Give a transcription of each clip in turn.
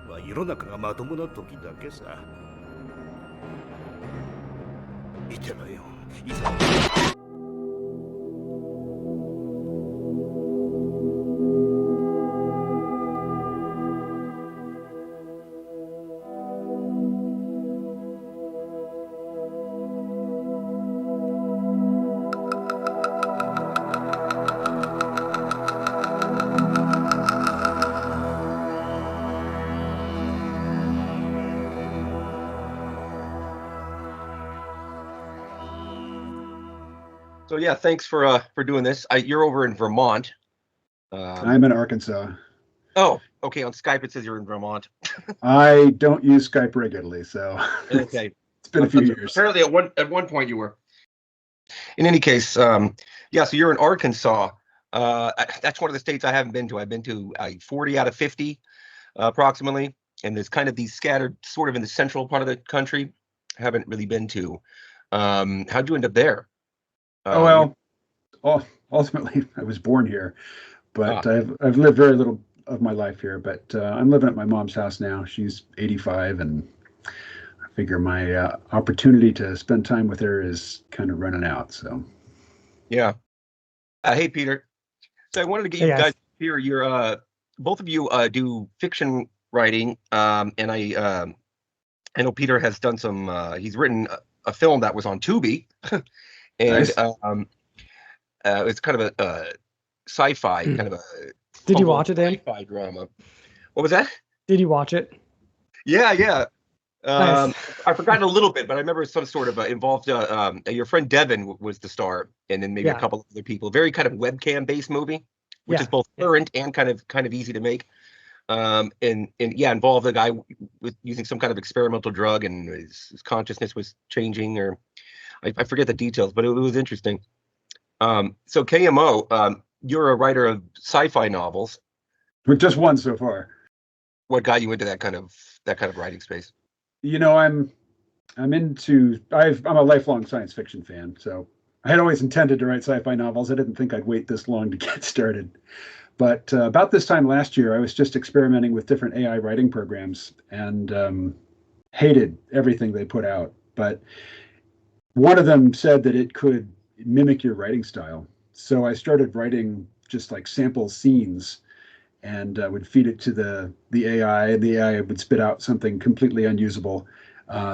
は世の中がまともな時だけさ。見てろよ。いざ。So yeah, thanks for doing this. You're over in Vermont. I'm in Arkansas. Oh, okay. On Skype it says you're in Vermont. I don't use Skype regularly, so okay. It's been a few years. Apparently, at one point you were. In any case, yeah. So you're in Arkansas. That's one of the states I haven't been to. I've been to 40 out of 50, approximately, and there's kind of these scattered, sort of in the central part of the country. I haven't really been to. How'd you end up there? Ultimately, I was born here, but I've lived very little of my life here. But I'm living at my mom's house now. She's 85, and I figure my opportunity to spend time with her is kind of running out. So, yeah. Hey, Peter. So I wanted to get you guys here. You're both of you do fiction writing, and I know Peter has done some. He's written a film that was on Tubi, and nice. It's kind of a sci-fi kind of a. Did you watch it, Dan? Sci-fi drama. What was that? Did you watch it? Yeah. Nice. I've forgotten a little bit, but I remember some sort of involved. Your friend Devin was the star, and then maybe a couple of other people. Very kind of webcam-based movie, which is both current and kind of easy to make. And involved a guy with using some kind of experimental drug, and his consciousness was changing, or I forget the details, but it was interesting. So KMO, you're a writer of sci-fi novels. With just one so far. What got you into that kind of writing space? You know, I'm a lifelong science fiction fan, so I had always intended to write sci-fi novels. I didn't think I'd wait this long to get started. But about this time last year, I was just experimenting with different AI writing programs and hated everything they put out. But one of them said that it could mimic your writing style. So I started writing just like sample scenes and would feed it to the AI, and the AI would spit out something completely unusable.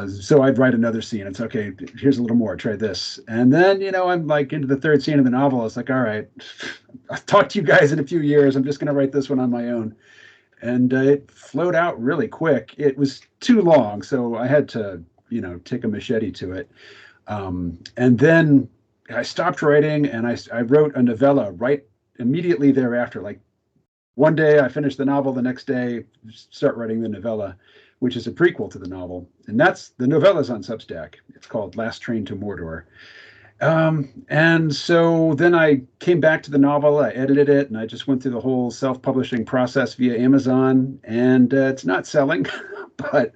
So I'd write another scene. It's okay. Here's a little more. Try this. And then, I'm like into the third scene of the novel. It's like, all right, I'll talk to you guys in a few years. I'm just going to write this one on my own. And it flowed out really quick. It was too long, so I had to, take a machete to it. And then I stopped writing, and I wrote a novella right immediately thereafter. Like one day I finished the novel, the next day start writing the novella, which is a prequel to the novel. And the novella's on Substack. It's called Last Train to Mordor. And so then I came back to the novel, I edited it, and I just went through the whole self-publishing process via Amazon. And it's not selling, but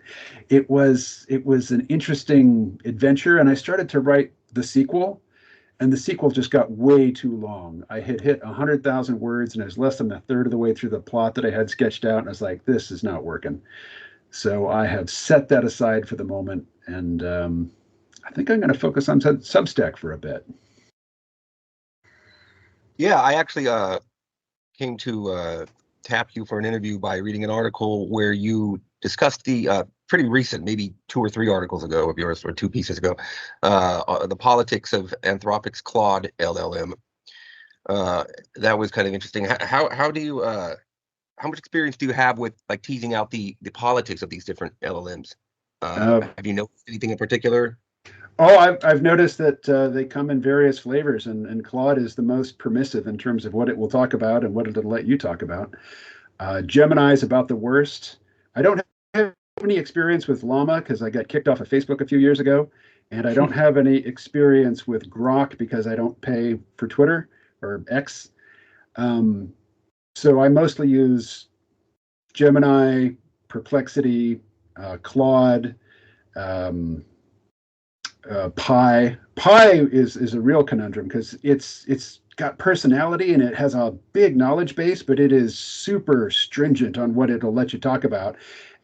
it was an interesting adventure. And I started to write the sequel, and the sequel just got way too long. I had hit 100,000 words, and I was less than a third of the way through the plot that I had sketched out. And I was like, this is not working. So I have set that aside for the moment, and I think I'm going to focus on Substack for a bit. Yeah, I actually came to tap you for an interview by reading an article where you discussed the pretty recent, maybe 2 or 3 articles ago of yours, or 2 pieces ago, the politics of Anthropic's Claude LLM. That was kind of interesting. How do you how much experience do you have with like teasing out the politics of these different LLMs? Have you noticed anything in particular? Oh, I've noticed that they come in various flavors, and Claude is the most permissive in terms of what it will talk about and what it'll let you talk about. Gemini is about the worst. I don't have any experience with Llama because I got kicked off of Facebook a few years ago, and I don't have any experience with Grok because I don't pay for Twitter or X. So I mostly use Gemini, Perplexity, Claude, Pi. Pi is a real conundrum because it's got personality and it has a big knowledge base, but it is super stringent on what it'll let you talk about.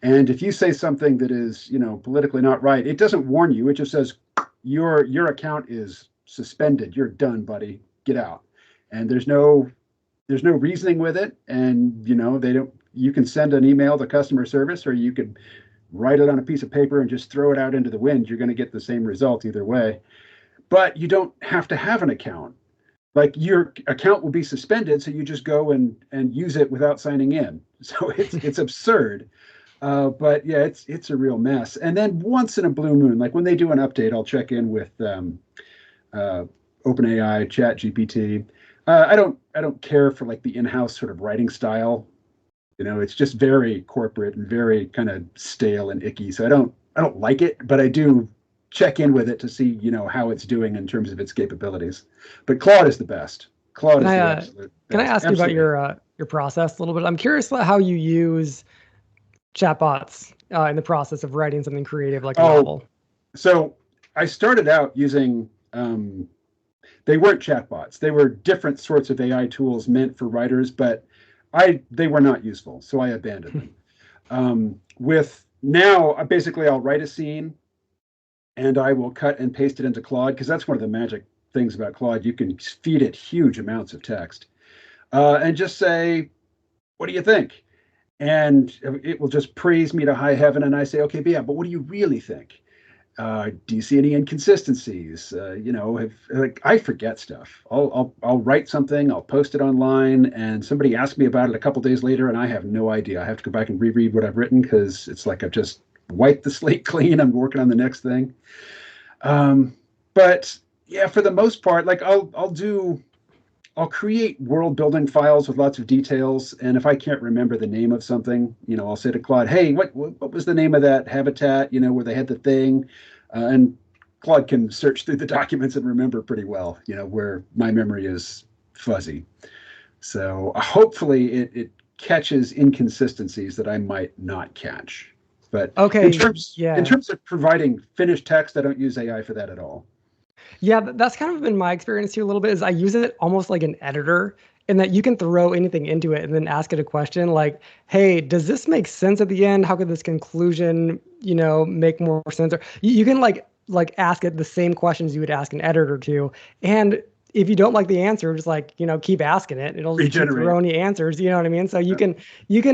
And if you say something that is, politically not right, it doesn't warn you. It just says your account is suspended. You're done, buddy. Get out. And there's no reasoning with it. And they don't. You can send an email to customer service, or you could write it on a piece of paper and just throw it out into the wind. You're going to get the same result either way. But you don't have to have an account. Like, your account will be suspended, so you just go and use it without signing in. So it's absurd. But yeah, it's a real mess. And then once in a blue moon, like when they do an update, I'll check in with OpenAI, ChatGPT. I don't care for like the in-house sort of writing style. It's just very corporate and very kind of stale and icky. So I don't like it, but I do check in with it to see, how it's doing in terms of its capabilities. But Claude is the best. Claude is the absolute best. Can I ask you about your process a little bit? I'm curious about how you use chatbots in the process of writing something creative like a novel. So I started out using, they weren't chatbots. They were different sorts of AI tools meant for writers, but they were not useful, so I abandoned them. With now, basically, I'll write a scene, and I will cut and paste it into Claude, because that's one of the magic things about Claude. You can feed it huge amounts of text, and just say, "What do you think?" And it will just praise me to high heaven, and I say, "Okay, but what do you really think? Do you see any inconsistencies?" I forget stuff. I'll write something, I'll post it online, and somebody asks me about it a couple days later, and I have no idea. I have to go back and reread what I've written, because it's like I've just wiped the slate clean. I'm working on the next thing. But yeah, for the most part, like I'll create world building files with lots of details, and if I can't remember the name of something, I'll say to Claude, "Hey, what was the name of that habitat? Where they had the thing," and Claude can search through the documents and remember pretty well, where my memory is fuzzy. So hopefully it catches inconsistencies that I might not catch. But okay, in terms of providing finished text, I don't use AI for that at all. Yeah, that's kind of been my experience too a little bit, is I use it almost like an editor, in that you can throw anything into it and then ask it a question like, "Hey, does this make sense at the end? How could this conclusion, make more sense?" Or you can like ask it the same questions you would ask an editor to. And if you don't like the answer, just like, keep asking it. It'll just keep throwing you answers. You know what I mean? So you can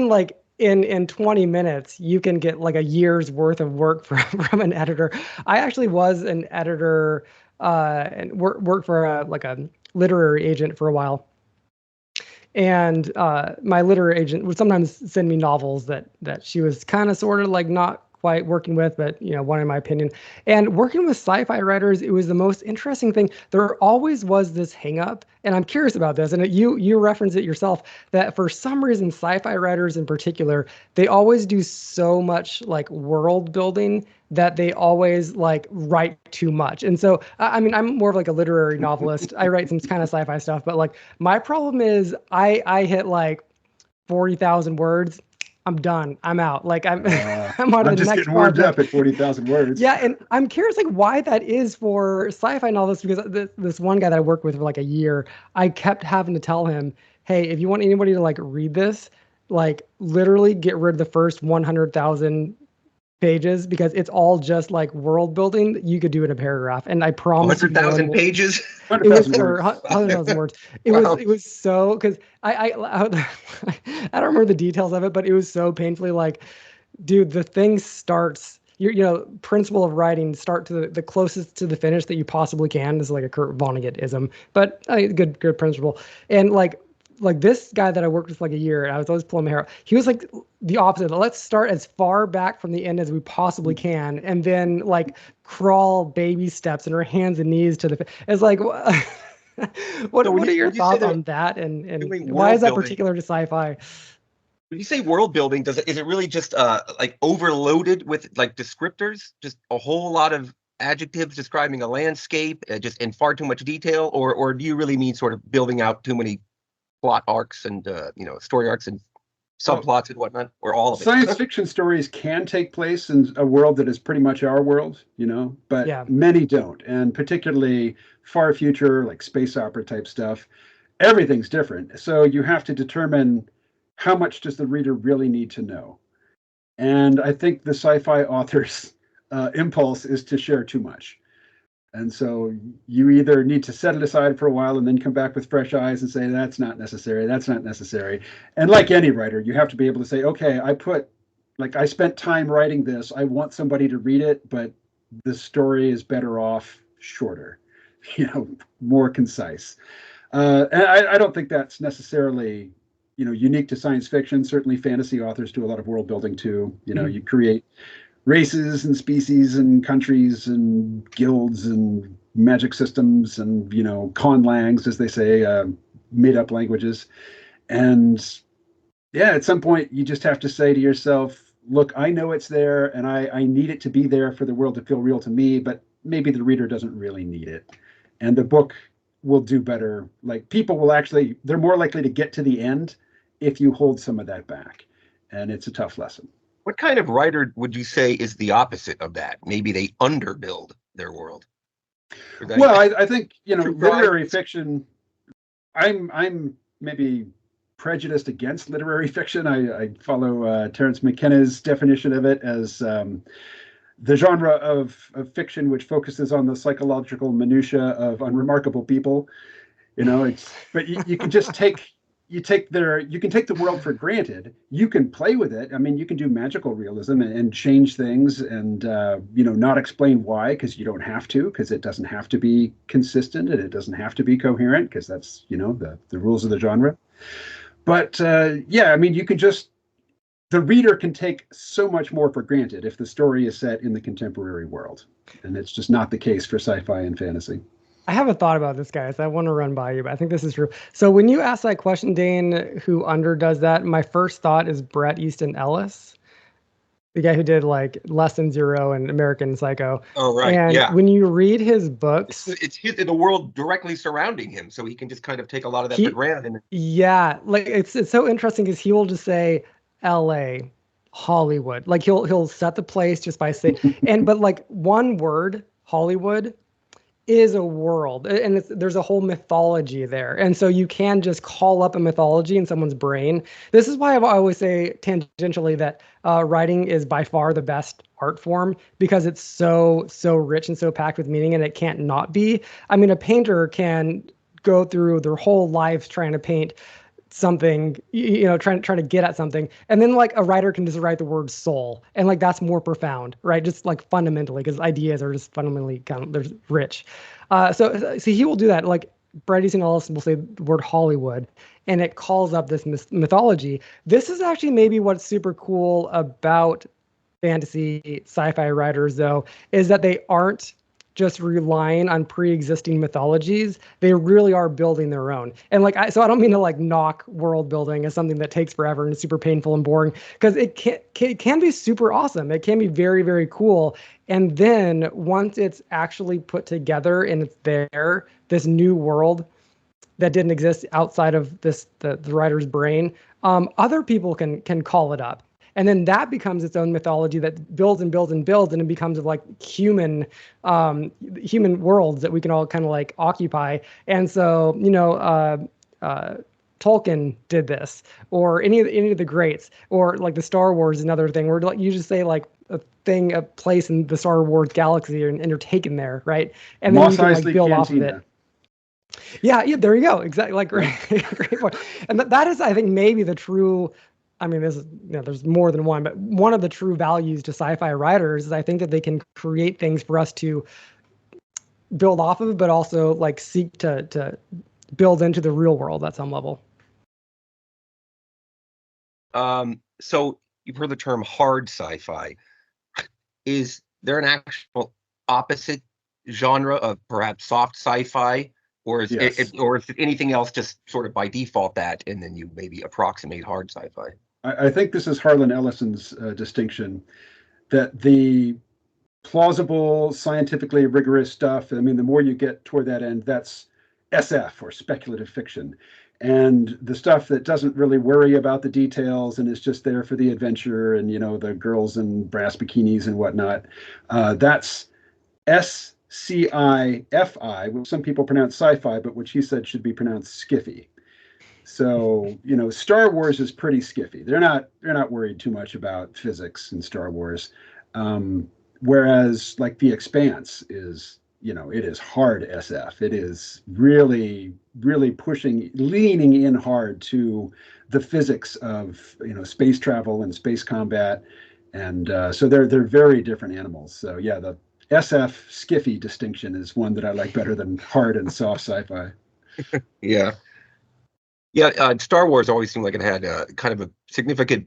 like in 20 minutes, you can get like a year's worth of work from an editor. I actually was an editor and worked for a literary agent for a while. And my literary agent would sometimes send me novels that she was kind of sort of like not quite working with, but one in my opinion. And working with sci-fi writers, it was the most interesting thing. There always was this hang up, and I'm curious about this, and you referenced it yourself, that for some reason sci-fi writers in particular, they always do so much like world building that they always like write too much. And so I mean, I'm more of like a literary novelist. I write some kind of sci-fi stuff, but like my problem is I hit like 40,000 words. I'm done. I'm out. Like I'm on to the just next getting warmed project. up at 40,000 words. Yeah, and I'm curious like why that is for sci-fi novelists, because this one guy that I worked with for like a year, I kept having to tell him, "Hey, if you want anybody to like read this, like literally get rid of the first 100,000 pages, because it's all just like world building that you could do in a paragraph." And I promise you, 100,000 pages. it was for 100,000 words. It was so, because I don't remember the details of it, but it was so painfully like, dude, the thing starts, principle of writing, start to the closest to the finish that you possibly can. This is like a Kurt Vonnegut-ism, but good principle. And like this guy that I worked with like a year, and I was always pulling my hair out, he was like the opposite. Let's start as far back from the end as we possibly can, and then like crawl baby steps in our hands and knees to the. It's like, what are your thoughts on that? And why is that particular to sci-fi? When you say world building, is it really just like overloaded with like descriptors, just a whole lot of adjectives describing a landscape, just in far too much detail, or do you really mean sort of building out too many plot arcs and story arcs and subplots and whatnot, or all of it? Science fiction stories can take place in a world that is pretty much our world, but many don't, and particularly far future, like space opera type stuff. everything's different. So you have to determine how much does the reader really need to know. And I think the sci-fi author's impulse is to share too much. And so you either need to set it aside for a while and then come back with fresh eyes and say, that's not necessary, that's not necessary. And like any writer, you have to be able to say, okay, I spent time writing this. I want somebody to read it, but the story is better off shorter, more concise. And I don't think that's necessarily, unique to science fiction. Certainly fantasy authors do a lot of world building too. You create races and species and countries and guilds and magic systems and, conlangs, as they say, made up languages. And yeah, at some point you just have to say to yourself, look, I know it's there and I need it to be there for the world to feel real to me, but maybe the reader doesn't really need it. And the book will do better. Like people will they're more likely to get to the end if you hold some of that back. And it's a tough lesson. What kind of writer would you say is the opposite of that? Maybe they underbuild their world. Well, I think, literary fiction, I'm maybe prejudiced against literary fiction. I follow Terence McKenna's definition of it as the genre of fiction which focuses on the psychological minutia of unremarkable people. But you can just you can take the world for granted. You can play with it. I mean, you can do magical realism and change things and, not explain why, because you don't have to, because it doesn't have to be consistent and it doesn't have to be coherent, because that's, the rules of the genre. But I mean, the reader can take so much more for granted if the story is set in the contemporary world. And it's just not the case for sci-fi and fantasy. I have a thought about this, guys. I want to run by you, but I think this is true. So when you ask that question, Dane, who underdoes that, my first thought is Bret Easton Ellis, the guy who did like Less Than Zero and American Psycho. Oh, right. And yeah. when you read his books, it's the world directly surrounding him, so he can just kind of take a lot of that for granted. Yeah, like it's so interesting because he will just say L.A., Hollywood. Like he'll set the place just by saying, but like one word, Hollywood, is a world, and there's a whole mythology there. And so you can just call up a mythology in someone's brain. This is why I always say tangentially that writing is by far the best art form, because it's so rich and so packed with meaning, and it can't not be. I mean, a painter can go through their whole lives trying to paint something, trying to get at something, and then like a writer can just write the word soul, and like that's more profound, right? Just like fundamentally, because ideas are just fundamentally they're rich. So he will do that. Like Bret Easton Ellis will say the word Hollywood, and it calls up this mythology. This is actually maybe what's super cool about fantasy sci-fi writers, though, is that they aren't just relying on pre-existing mythologies. They really are building their own. And so I don't mean to like knock world building as something that takes forever and is super painful and boring, because it can be super awesome. It can be very, very cool. And then once it's actually put together and it's there, this new world that didn't exist outside of the writer's brain, other people can call it up. And then that becomes its own mythology that builds and builds and builds, and it becomes like human worlds that we can all kind of like occupy. And so, Tolkien did this, or any of the greats, or like the Star Wars is another thing where like you just say like a place in the Star Wars galaxy, and you're taken there, right? And then you can like build off of it. Yeah, there you go. Exactly. Like great point. And that is, I think, maybe the true. I mean, there's more than one, but one of the true values to sci-fi writers is I think that they can create things for us to build off of, but also like seek to build into the real world at some level. So you've heard the term hard sci-fi. Is there an actual opposite genre of perhaps soft sci-fi, or is Yes. or is anything else just sort of by default that, and then you maybe approximate hard sci-fi? I think this is Harlan Ellison's distinction, that the plausible, scientifically rigorous stuff, I mean, the more you get toward that end, that's SF, or speculative fiction. And the stuff that doesn't really worry about the details and is just there for the adventure and, the girls in brass bikinis and whatnot, that's sci-fi, which some people pronounce sci-fi, but which he said should be pronounced skiffy. So, Star Wars is pretty skiffy. They're not worried too much about physics in Star Wars. Whereas like The Expanse is, it is hard SF. It is really, really leaning in hard to the physics of, space travel and space combat. And so they're very different animals. So yeah, the SF skiffy distinction is one that I like better than hard and soft sci-fi. Yeah. Yeah, Star Wars always seemed like it had kind of a significant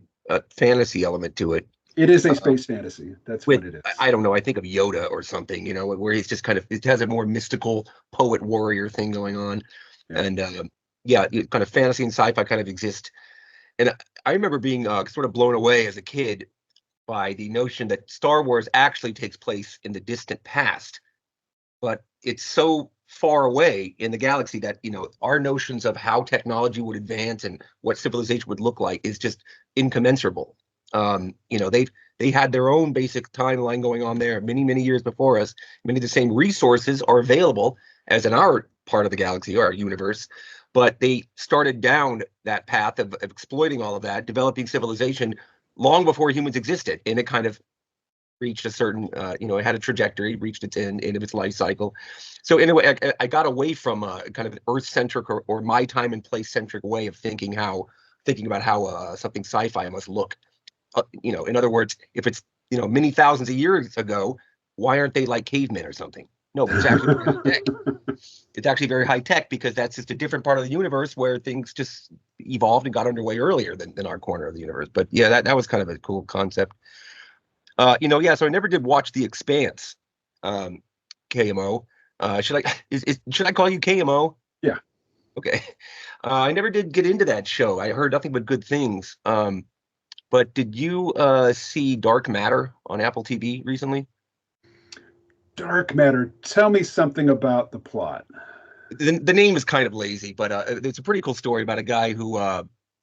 fantasy element to it. It is a space fantasy. That's what it is. I don't know. I think of Yoda or something, where he's just it has a more mystical poet warrior thing going on. Yeah. And kind of fantasy and sci-fi kind of exist. And I remember being sort of blown away as a kid by the notion that Star Wars actually takes place in the distant past, but it's so far away in the galaxy that our notions of how technology would advance and what civilization would look like is just incommensurable. They had their own basic timeline going on there many years before us. Many of the same resources are available as in our part of the galaxy or our universe, but they started down that path of exploiting all of that, developing civilization long before humans existed, and it kind of reached a certain, it had a trajectory, reached its end of its life cycle. So in a way, I got away from kind of an Earth-centric or my time and place-centric way of thinking about how something sci-fi must look. In other words, if it's many thousands of years ago, why aren't they like cavemen or something? No, but it's actually very high tech. It's actually very high tech because that's just a different part of the universe where things just evolved and got underway earlier than our corner of the universe. But yeah, that was kind of a cool concept. So I never did watch The Expanse, KMO. Should I call you KMO? Yeah. Okay. I never did get into that show. I heard nothing but good things. But did you see Dark Matter on Apple TV recently? Dark Matter. Tell me something about the plot. The name is kind of lazy, but it's a pretty cool story about a guy who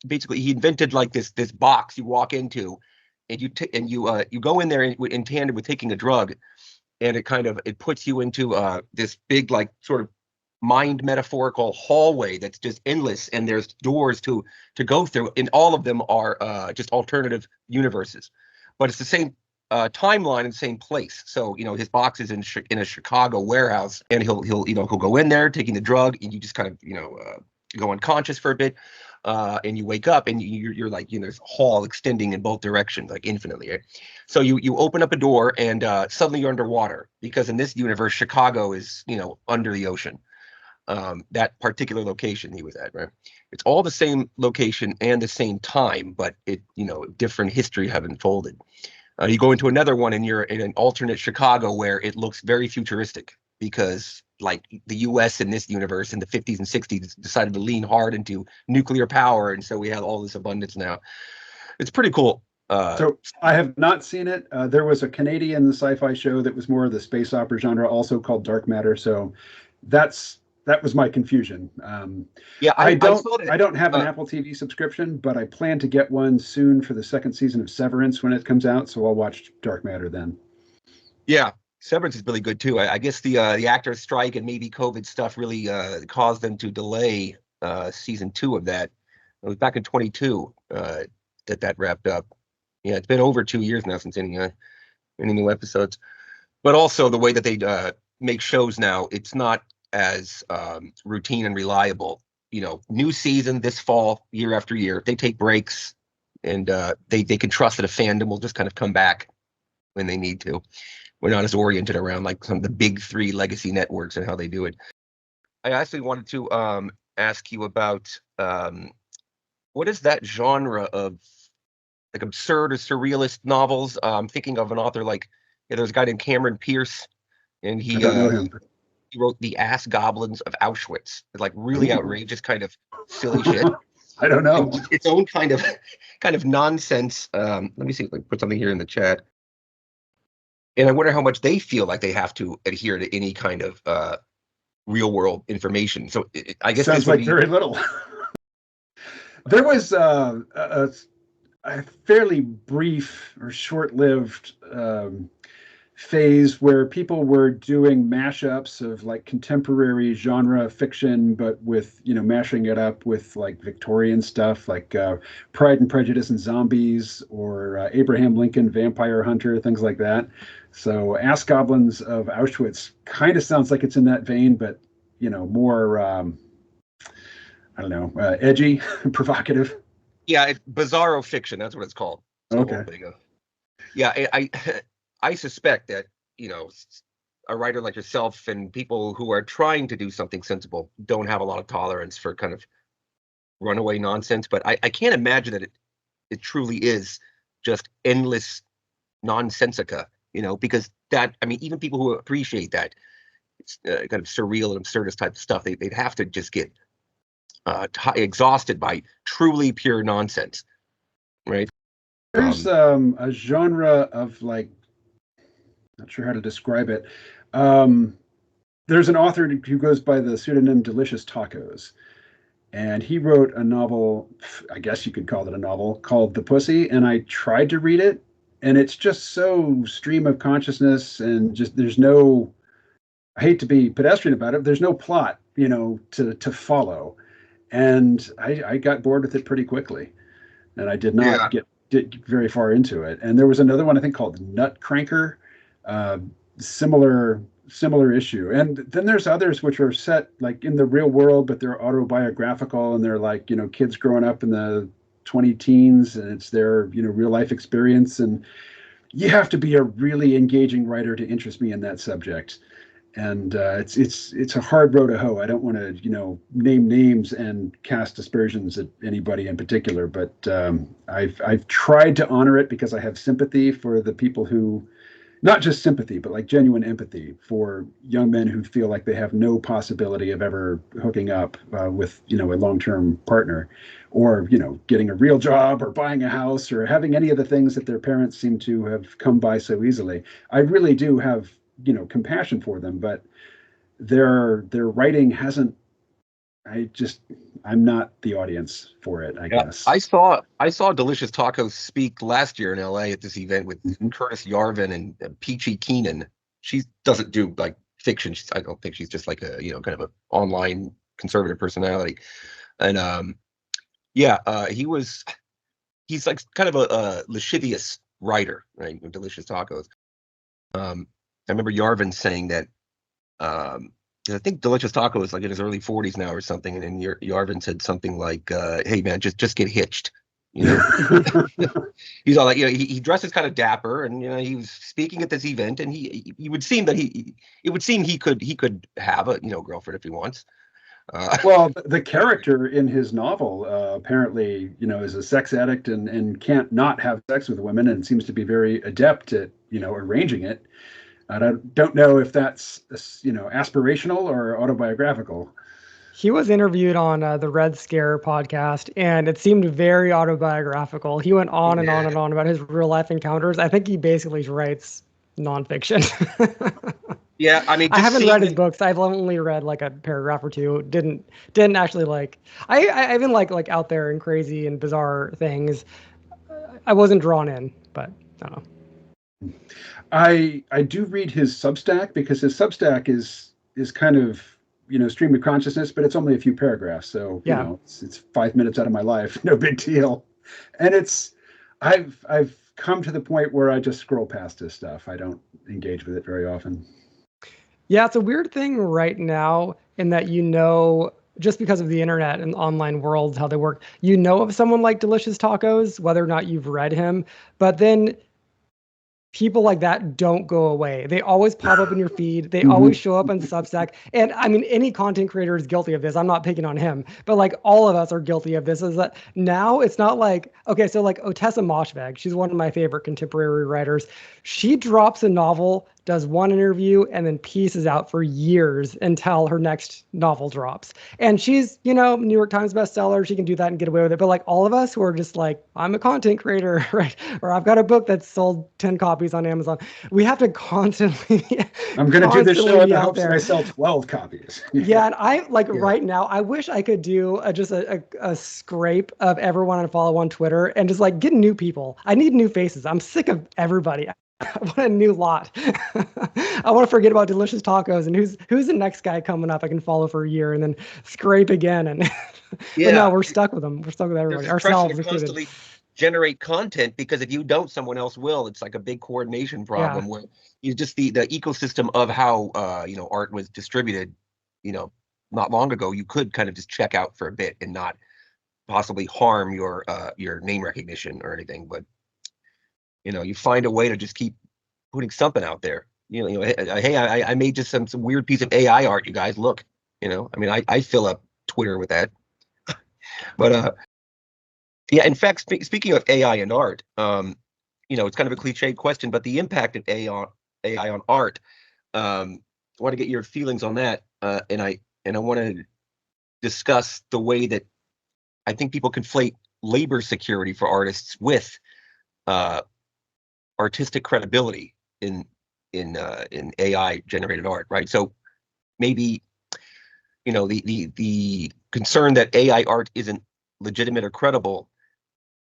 basically he invented like this box you walk into, and you go in there in tandem with taking a drug, and it puts you into this big like sort of mind metaphorical hallway that's just endless, and there's doors to go through, and all of them are just alternative universes, but it's the same timeline in the same place. So his box is in a Chicago warehouse, and he'll go in there taking the drug, and you just kind of go unconscious for a bit, and you wake up, and you're like this hall extending in both directions like infinitely, right? So you open up a door, and suddenly you're underwater, because in this universe Chicago is under the ocean. That particular location he was at, right? It's all the same location and the same time, but different history have unfolded. You go into another one, and you're in an alternate Chicago where it looks very futuristic, because like the US in this universe in the 50s and 60s decided to lean hard into nuclear power, and so we have all this abundance now. It's pretty cool. So I have not seen it. There was a Canadian sci-fi show that was more of the space opera genre, also called Dark Matter. So that was my confusion. I don't have an Apple TV subscription, but I plan to get one soon for the second season of Severance when it comes out. So I'll watch Dark Matter then. Yeah, Severance is really good too. I guess the actors' strike and maybe COVID stuff really caused them to delay season 2 of that. It was back in 22 that wrapped up. Yeah, it's been over 2 years now since any new episodes. But also the way that they make shows now, it's not as routine and reliable. New season this fall, year after year. They take breaks, and they can trust that a fandom will just kind of come back when they need to. We're not as oriented around like some of the big 3 legacy networks and how they do it. I actually wanted to ask you about what is that genre of like absurd or surrealist novels? I'm thinking of an author like there's a guy named Cameron Pierce, and I don't know him. He wrote The Ass Goblins of Auschwitz. It's like really outrageous kind of silly shit. I don't know. Its own kind of nonsense. Let me see if I can put something here in the chat. And I wonder how much they feel like they have to adhere to any kind of real world information. So I guess sounds like very little. There was a fairly brief or short-lived phase where people were doing mashups of like contemporary genre fiction, but with, mashing it up with like Victorian stuff like Pride and Prejudice and Zombies, or Abraham Lincoln Vampire Hunter, things like that. So Ask Goblins of Auschwitz kind of sounds like it's in that vein, but more I don't know, edgy, provocative. Yeah, bizarro fiction. That's what it's called. It's Okay. Yeah, I suspect that, a writer like yourself and people who are trying to do something sensible don't have a lot of tolerance for kind of runaway nonsense. But I can't imagine that it truly is just endless nonsensica, because that, I mean, even people who appreciate that kind of surreal and absurdist type of stuff, they'd have to just get exhausted by truly pure nonsense, right? There's a genre of like, not sure how to describe it. There's an author who goes by the pseudonym Delicious Tacos, and he wrote a novel, I guess you could call it a novel, called The Pussy, and I tried to read it, and it's just so stream of consciousness, and just there's no, I hate to be pedestrian about it, but there's no plot, to follow. And I got bored with it pretty quickly, and I did not get very far into it. And there was another one I think called Nutcranker, similar issue. And then there's others which are set like in the real world, but they're autobiographical, and they're like, kids growing up in the 20 teens, and it's their, real life experience. And you have to be a really engaging writer to interest me in that subject. And it's a hard row to hoe. I don't want to name names and cast aspersions at anybody in particular, but I've tried to honor it because I have sympathy for the people who, not just sympathy, but like genuine empathy for young men who feel like they have no possibility of ever hooking up with a long-term partner, or getting a real job, or buying a house, or having any of the things that their parents seem to have come by so easily. I really do have compassion for them, but their writing hasn't, I'm not the audience for it, I guess. I saw Delicious Tacos speak last year in LA at this event with Curtis Yarvin and Peachy Keenan. She doesn't do like fiction. I don't think she's just like a, kind of an online conservative personality. And he's like kind of a lascivious writer, right? Delicious Tacos. I remember Yarvin saying that, I think Delicious Taco is like in his early 40s now or something, and Yarvin said something like, "Hey man, just get hitched." He's all like, he dresses kind of dapper, and he was speaking at this event, and he would seem that it would seem he could have a girlfriend if he wants. Well, the character in his novel apparently is a sex addict and can't not have sex with women, and seems to be very adept at arranging it. I don't know if that's aspirational or autobiographical. He was interviewed on the Red Scare podcast, and it seemed very autobiographical. He went on and on and on about his real life encounters. I think he basically writes nonfiction. Yeah, I mean, I haven't read his books. I've only read like a paragraph or two. Didn't actually like. I even like out there and crazy and bizarre things. I wasn't drawn in, but I don't know. I do read his Substack, because his Substack is kind of stream of consciousness, but it's only a few paragraphs, so it's 5 minutes out of my life, no big deal. And I've come to the point where I just scroll past his stuff. I don't engage with it very often. Yeah, it's a weird thing right now in that just because of the internet and online worlds, how they work, of someone like Delicious Tacos, whether or not you've read him, but then people like that don't go away. They always pop up in your feed. They always show up on Substack. And I mean, any content creator is guilty of this. I'm not picking on him, but like all of us are guilty of this. Is that now it's not like, okay, so like Otessa Moshfegh, she's one of my favorite contemporary writers. She drops a novel, does one interview, and then pieces out for years until her next novel drops. And she's, New York Times bestseller. She can do that and get away with it. But like all of us who are just like, I'm a content creator, right? Or I've got a book that's sold 10 copies on Amazon. We have to constantly. I'm going to do this show in the hopes that I sell 12 copies. Yeah. And I right now, I wish I could do just a scrape of everyone I follow on Twitter and just like get new people. I need new faces. I'm sick of everybody. I want a new lot. I want to forget about delicious tacos and who's the next guy coming up I can follow for a year and then scrape again. And but no, we're stuck with them. We're stuck with everybody, There's this pressure ourselves to included. constantly generate content, because if you don't, someone else will. It's like a big coordination problem where you just the ecosystem of how art was distributed, not long ago, you could kind of just check out for a bit and not possibly harm your name recognition or anything. But you find a way to just keep putting something out there. Hey, I made just some weird piece of AI art. You guys, look. I fill up Twitter with that. But yeah, in fact, speaking of AI and art, it's kind of a cliched question, but the impact of AI on art. I want to get your feelings on that, and I want to discuss the way that I think people conflate labor security for artists with artistic credibility in AI generated art, right? So maybe the concern that AI art isn't legitimate or credible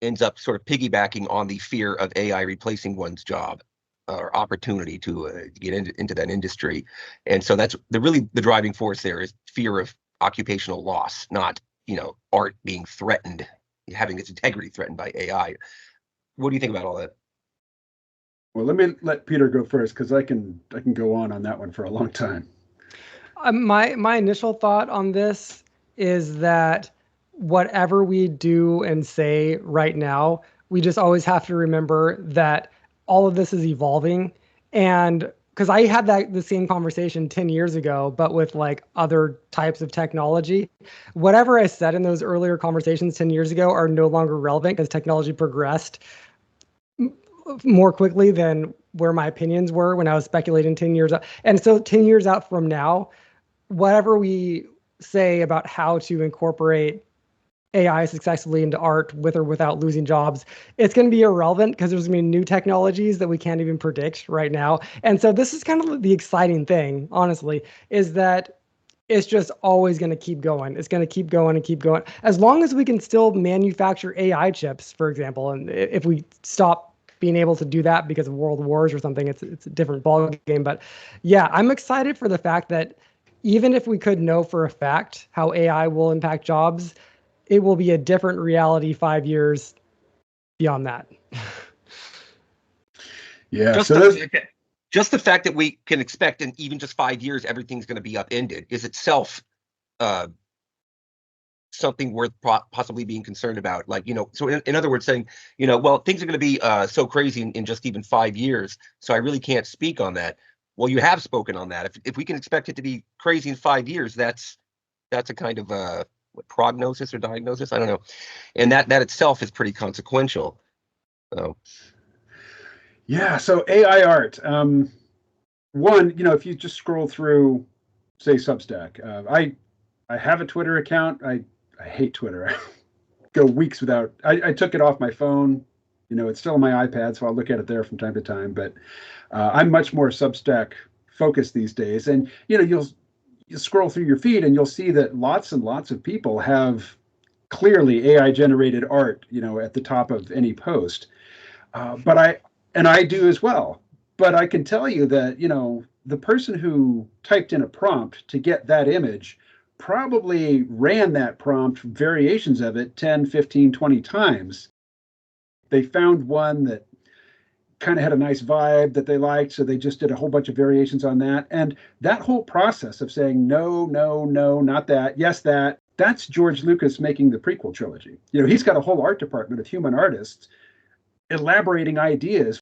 ends up sort of piggybacking on the fear of AI replacing one's job or opportunity to get into that industry. And so that's the driving force there is fear of occupational loss, not art being threatened, having its integrity threatened by AI. What do you think about all that? Well, let Peter go first, because I can go on that one for a long time. My initial thought on this is that whatever we do and say right now, we just always have to remember that all of this is evolving. And because I had the same conversation 10 years ago, but with like other types of technology, whatever I said in those earlier conversations 10 years ago are no longer relevant because technology progressed more quickly than where my opinions were when I was speculating 10 years out. And so 10 years out from now, whatever we say about how to incorporate AI successfully into art with or without losing jobs, it's going to be irrelevant because there's going to be new technologies that we can't even predict right now. And so this is kind of the exciting thing, honestly, is that it's just always going to keep going. It's going to keep going and keep going. As long as we can still manufacture AI chips, for example, and if we stop being able to do that because of world wars or something, it's a different ballgame. But yeah, I'm excited for the fact that even if we could know for a fact how AI will impact jobs, it will be a different reality 5 years beyond that. Yeah. Just the fact that we can expect in even just 5 years, everything's going to be upended is itself something worth possibly being concerned about. Like, so in other words, saying, well, things are going to be so crazy in just even 5 years. So I really can't speak on that. Well, you have spoken on that. If we can expect it to be crazy in 5 years, that's a kind of prognosis or diagnosis. I don't know. And that itself is pretty consequential. So. Yeah. So AI art. One, if you just scroll through, say, Substack, I have a Twitter account. I hate Twitter. I go weeks without. I took it off my phone. It's still on my iPad, so I'll look at it there from time to time. But I'm much more Substack focused these days. And you'll scroll through your feed and you'll see that lots and lots of people have clearly AI generated art, at the top of any post. But I do as well. But I can tell you that, the person who typed in a prompt to get that image probably ran that prompt, variations of it, 10, 15, 20 times. They found one that kind of had a nice vibe that they liked, so they just did a whole bunch of variations on that. And that whole process of saying, no, no, no, not that, yes, that's George Lucas making the prequel trilogy. He's got a whole art department of human artists elaborating ideas